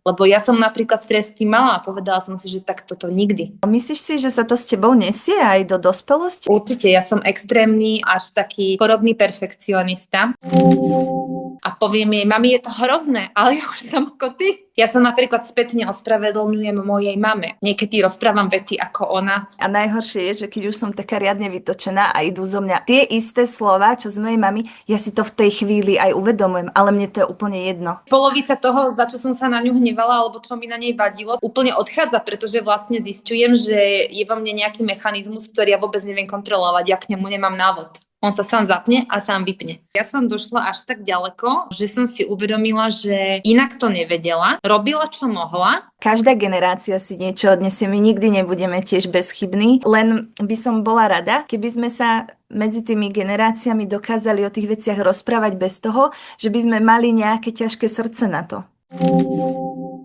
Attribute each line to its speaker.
Speaker 1: Lebo ja som napríklad stres tým mala a povedala som si, že tak toto nikdy.
Speaker 2: Myslíš si, že sa to s tebou nesie aj do dospelosti?
Speaker 1: Určite, ja som extrémny až taký chorobný perfekcionista. A poviem jej, mami, je to hrozné, ale ja už som ako ty. Ja sa napríklad spätne ospravedlňujem mojej mame. Niekedy rozprávam vety ako ona.
Speaker 2: A najhoršie je, že keď už som taká riadne vytočená a idú zo mňa tie isté slova, čo z mojej mamy, ja si to v tej chvíli aj uvedomujem, ale mne to je úplne jedno.
Speaker 1: Polovica toho, za čo som sa na ňu hnevala, alebo čo mi na nej vadilo, úplne odchádza, pretože vlastne zistujem, že je vo mne nejaký mechanizmus, ktorý ja vôbec neviem kontrolovať, ja k nemu nemám návod. On sa sám zapne a sám vypne. Ja som došla až tak ďaleko, že som si uvedomila, že inak to nevedela, robila čo mohla.
Speaker 2: Každá generácia si niečo odniesie, my nikdy nebudeme tiež bezchybní, len by som bola rada, keby sme sa medzi tými generáciami dokázali o tých veciach rozprávať bez toho, že by sme mali nejaké ťažké srdce na to.